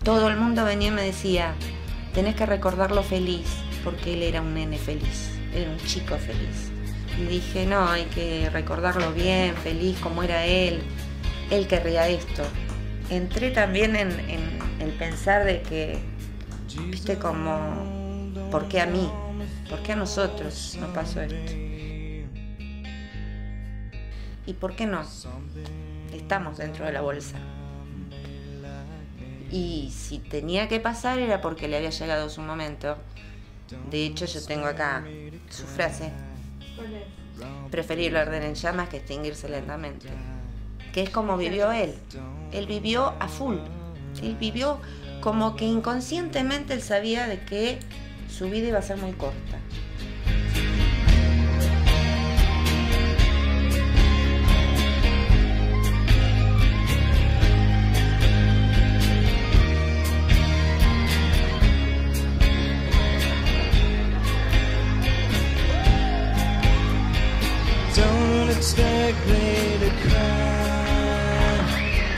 todo el mundo venía y me decía, tenés que recordarlo feliz, porque él era un nene feliz, era un chico feliz. Y dije, no, hay que recordarlo bien, feliz como era él querría esto. Entré también en el pensar de que, viste, como, ¿por qué a mí? ¿Por qué a nosotros nos pasó esto? ¿Y por qué no? Estamos dentro de la bolsa. Y si tenía que pasar era porque le había llegado su momento. De hecho, yo tengo acá su frase. ¿Cuál es? Preferible arder en llamas que extinguirse lentamente. Que es como vivió él. Él vivió a full. Él vivió como que inconscientemente él sabía de que su vida iba a ser muy corta. Don't expect me to cry.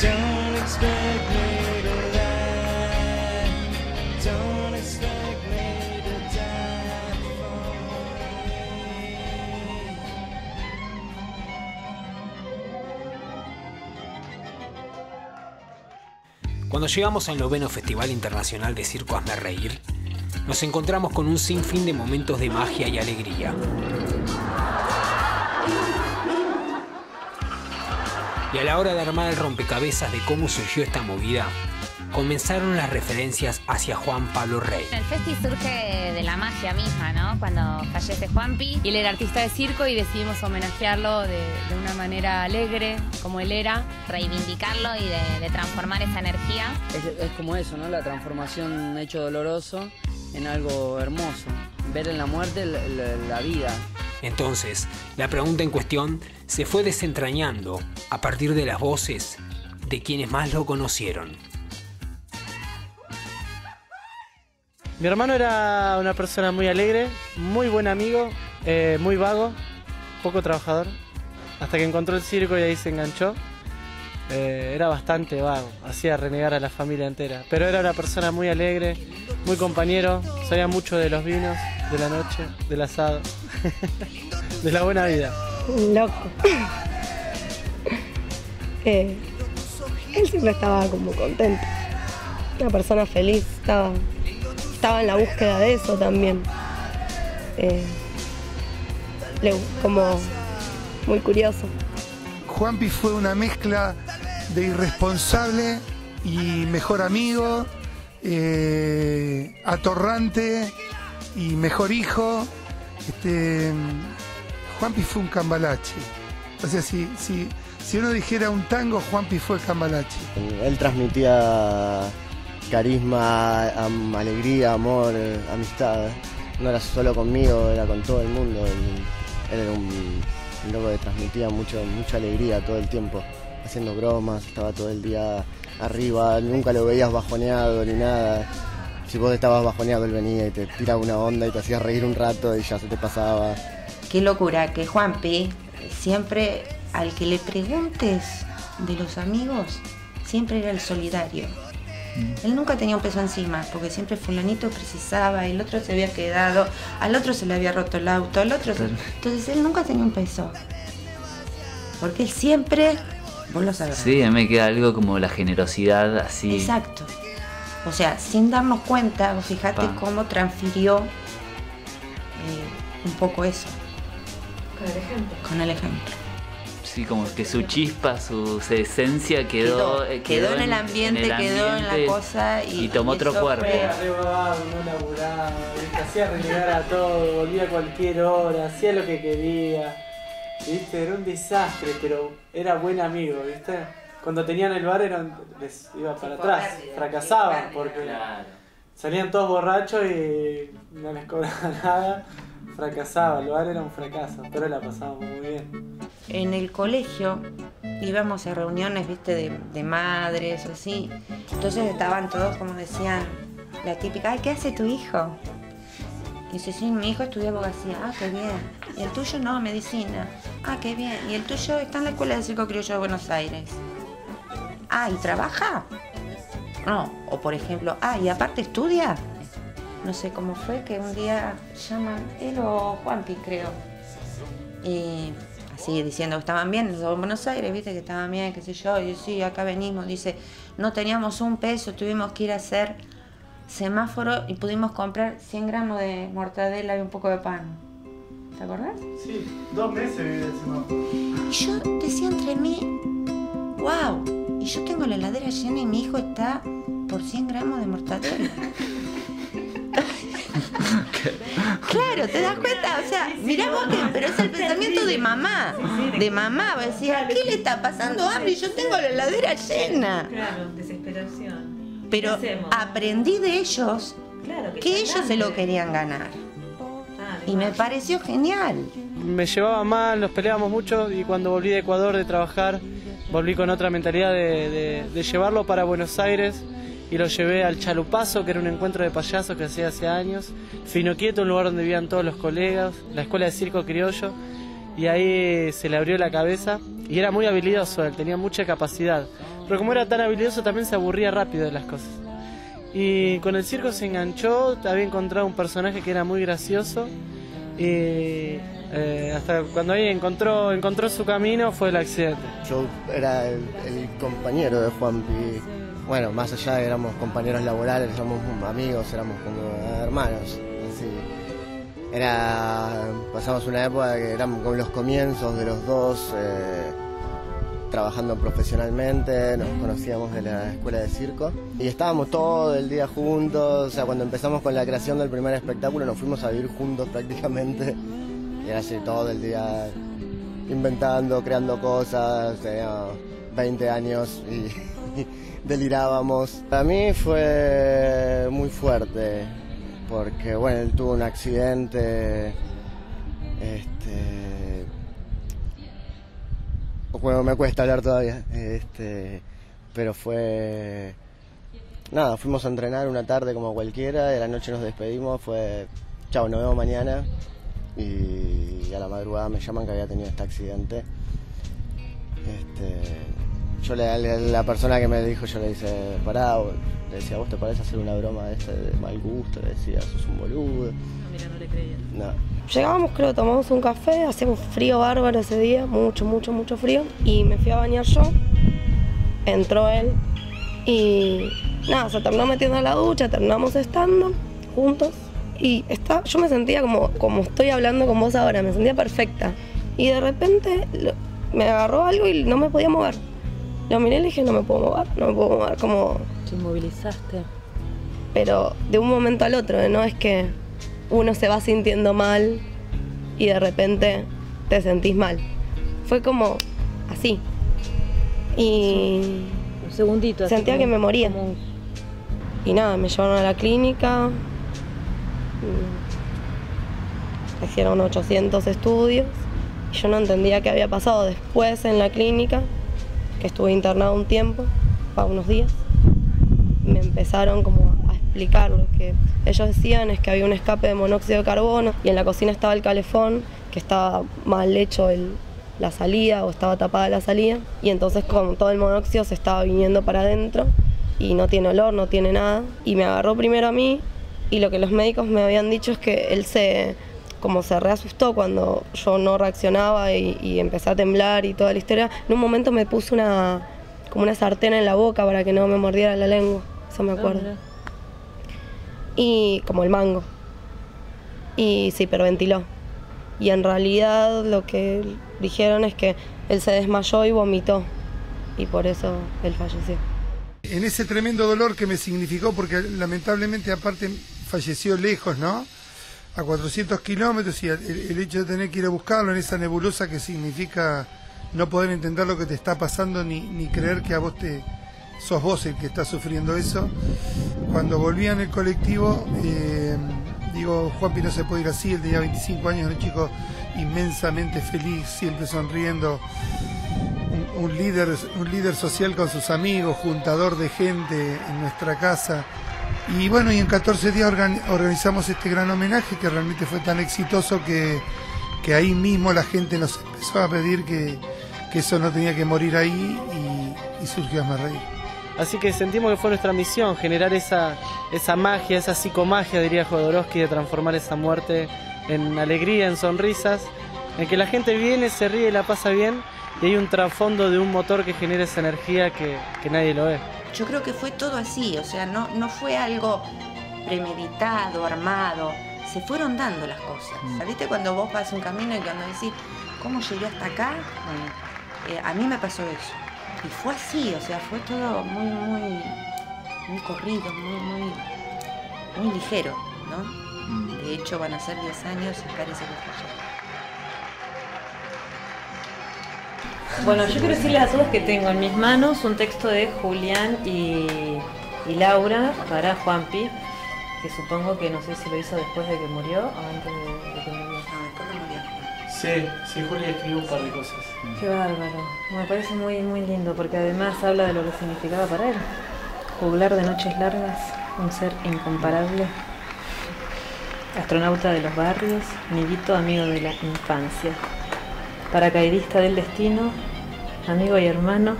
Don't expect me to lie. Don't expect me to die for me. Cuando llegamos al 9º Festival Internacional de Circo Hazme Reír, nos encontramos con un sinfín de momentos de magia y alegría. Y a la hora de armar el rompecabezas de cómo surgió esta movida, comenzaron las referencias hacia Juan Pablo Rey. El festi surge de la magia misma, ¿no? Cuando fallece Juanpi, y él era artista de circo y decidimos homenajearlo de una manera alegre, como él era. Reivindicarlo y de transformar esa energía. Es como eso, ¿no? La transformación de un hecho doloroso en algo hermoso. Ver en la muerte la vida. Entonces, la pregunta en cuestión se fue desentrañando a partir de las voces de quienes más lo conocieron. Mi hermano era una persona muy alegre, muy buen amigo, muy vago, poco trabajador, hasta que encontró el circo y ahí se enganchó. Era bastante vago, hacía renegar a la familia entera, pero era una persona muy alegre, muy compañero, sabía mucho de los vinos, de la noche, del asado, de la buena vida. Loco. Él siempre estaba como contento, una persona feliz, estaba en la búsqueda de eso también. Como muy curioso. Juanpi fue una mezcla de irresponsable y mejor amigo, atorrante y mejor hijo. Juanpi fue un cambalache. O sea, si uno dijera un tango, Juanpi fue cambalache. Él transmitía carisma, alegría, amor, amistad. No era solo conmigo, era con todo el mundo. Él era un loco que transmitía mucha alegría todo el tiempo, haciendo bromas, estaba todo el día arriba, nunca lo veías bajoneado ni nada. Si vos estabas bajoneado, él venía y te tiraba una onda y te hacía reír un rato y ya se te pasaba. Qué locura que Juanpi, siempre al que le preguntes de los amigos, siempre era el solidario. Él nunca tenía un peso encima, porque siempre fulanito precisaba, el otro se había quedado, al otro se le había roto el auto, al otro... Claro. Entonces él nunca tenía un peso. Porque él siempre... Vos lo sabés. Sí, a mí me queda algo como la generosidad así. Exacto. O sea, sin darnos cuenta, vos fijate cómo transfirió un poco eso. Con el ejemplo. Con el ejemplo. Sí, como que su chispa, su esencia quedó en el ambiente, quedó en la cosa y tomó otro cuerpo. Era re vago, no laburaba, hacía renegar a todo, volvía a cualquier hora, hacía lo que quería, ¿viste? Era un desastre, pero era buen amigo, ¿viste? Cuando tenían el bar les iba para atrás, fracasaban porque salían todos borrachos y no les cobraban nada. Fracasaba, el bar era un fracaso, pero la pasábamos muy bien. En el colegio íbamos a reuniones, viste, de madres o así. Entonces estaban todos, como decían, la típica, ay, ¿qué hace tu hijo? Y dice, sí, mi hijo estudia abogacía. Ah, qué bien. ¿Y el tuyo? No, medicina. Ah, qué bien. ¿Y el tuyo está en la Escuela de Circo Criollo de Buenos Aires? Ah, ¿y trabaja? No, o por ejemplo, y aparte estudia. No sé cómo fue que un día llaman él o Juanpi, creo. Y así diciendo que estaban bien, los de Buenos Aires, viste que estaban bien, qué sé yo. Y sí, acá venimos, dice, no teníamos un peso, tuvimos que ir a hacer semáforo y pudimos comprar 100 gramos de mortadela y un poco de pan. ¿Te acordás? Sí, 2 meses viví el semáforo. Y yo decía entre mí, wow, y yo tengo la heladera llena y mi hijo está por 100 gramos de mortadela. Claro, ¿te das cuenta? O sea, mirá vos, pero es el pensamiento de mamá. De mamá, va a decir, ¿qué le está pasando hambre? Y yo tengo la heladera llena. Claro, desesperación. Pero aprendí de ellos que ellos se lo querían ganar. Y me pareció genial. Me llevaba mal, nos peleábamos mucho y cuando volví de Ecuador de trabajar, volví con otra mentalidad de llevarlo para Buenos Aires y lo llevé al Chalupazo, que era un encuentro de payasos que hacía hace años, Fino Quieto, un lugar donde vivían todos los colegas, la escuela de circo criollo, y ahí se le abrió la cabeza y era muy habilidoso, él tenía mucha capacidad, pero como era tan habilidoso también se aburría rápido de las cosas. Y con el circo se enganchó, había encontrado un personaje que era muy gracioso y hasta cuando ahí encontró su camino fue el accidente. Yo era el compañero de Juanpi. Bueno, más allá de que éramos compañeros laborales, éramos amigos, éramos como hermanos. Así. Pasamos una época que éramos con los comienzos de los dos, trabajando profesionalmente, nos conocíamos de la escuela de circo y estábamos todo el día juntos. O sea, cuando empezamos con la creación del primer espectáculo nos fuimos a vivir juntos prácticamente y era así todo el día inventando, creando cosas. Teníamos 20 años y delirábamos. Para mí fue muy fuerte porque bueno, él tuvo un accidente, bueno, me cuesta hablar todavía, pero fue nada, fuimos a entrenar una tarde como cualquiera, de la noche nos despedimos, fue chao, nos vemos mañana, y a la madrugada me llaman que había tenido este accidente. Yo la persona que me dijo, yo le dije, pará, le decía, ¿vos te parece hacer una broma de mal gusto? Le decía, sos un boludo. No, mira, no le creía. No. Llegábamos, creo, tomamos un café, hacía un frío bárbaro ese día, mucho frío, y me fui a bañar yo, entró él, y nada, se terminó metiendo a la ducha, terminamos estando juntos, y yo me sentía como estoy hablando con vos ahora, me sentía perfecta, y de repente me agarró algo y no me podía mover. Lo miré y le dije, no me puedo mover, como... Te inmovilizaste. Pero de un momento al otro, no es que uno se va sintiendo mal y de repente te sentís mal. Fue como así. Y... Un segundito. Así sentía que me moría. Como... Y nada, me llevaron a la clínica. Hicieron 800 estudios. Y yo no entendía qué había pasado después en la clínica, que estuve internado un tiempo, para unos días. Me empezaron como a explicar lo que ellos decían es que había un escape de monóxido de carbono y en la cocina estaba el calefón, que estaba mal hecho la salida o estaba tapada la salida, y entonces con todo el monóxido se estaba viniendo para adentro y no tiene olor, no tiene nada. Y me agarró primero a mí y lo que los médicos me habían dicho es que él se reasustó cuando yo no reaccionaba y empecé a temblar y toda la historia. En un momento me puso como una sartén en la boca para que no me mordiera la lengua, eso me acuerdo. Y como el mango. Y se hiperventiló. Y en realidad lo que dijeron es que él se desmayó y vomitó. Y por eso él falleció. En ese tremendo dolor que me significó, porque lamentablemente aparte falleció lejos, ¿no? A 400 kilómetros, y el hecho de tener que ir a buscarlo en esa nebulosa que significa no poder entender lo que te está pasando ni creer que a vos sos vos el que está sufriendo eso. Cuando volvía en el colectivo, digo, Juanpi no se puede ir así, él tenía 25 años, era un chico inmensamente feliz, siempre sonriendo, un líder social con sus amigos, juntador de gente en nuestra casa. Y bueno, y en 14 días organizamos este gran homenaje que realmente fue tan exitoso que ahí mismo la gente nos empezó a pedir que eso no tenía que morir ahí, y surgió Hazme Reír. Así que sentimos que fue nuestra misión generar esa magia, esa psicomagia, diría Jodorowsky, de transformar esa muerte en alegría, en sonrisas, en que la gente viene, se ríe y la pasa bien, y hay un trasfondo de un motor que genera esa energía que nadie lo ve. Yo creo que fue todo así, o sea, no fue algo premeditado, armado, se fueron dando las cosas. ¿Viste cuando vos vas un camino y cuando decís, ¿cómo llegué hasta acá? Bueno, a mí me pasó eso. Y fue así, o sea, fue todo muy corrido, muy ligero, ¿no? De hecho van a ser 10 años y parece que fue ayer. Bueno, yo quiero decirles a todos que tengo en mis manos un texto de Julián y Laura para Juanpi, que supongo que no sé si lo hizo después de que murió o antes de que murió. No, después de morir. Sí, Julia escribió un par de cosas. Qué bárbaro. Me parece muy lindo porque además habla de lo que significaba para él. Juglar de noches largas, un ser incomparable. Astronauta de los barrios, amiguito, amigo de la infancia. Paracaidista del destino, amigo y hermano,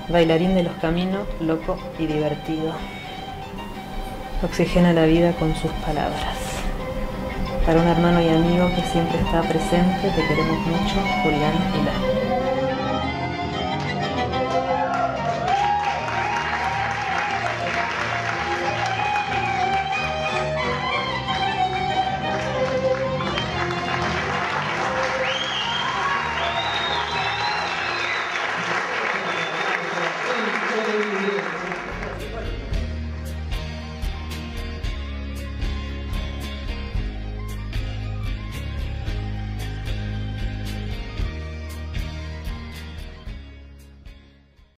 bailarín de los caminos, loco y divertido. Oxigena la vida con sus palabras. Para un hermano y amigo que siempre está presente, te queremos mucho, Julián y Laura.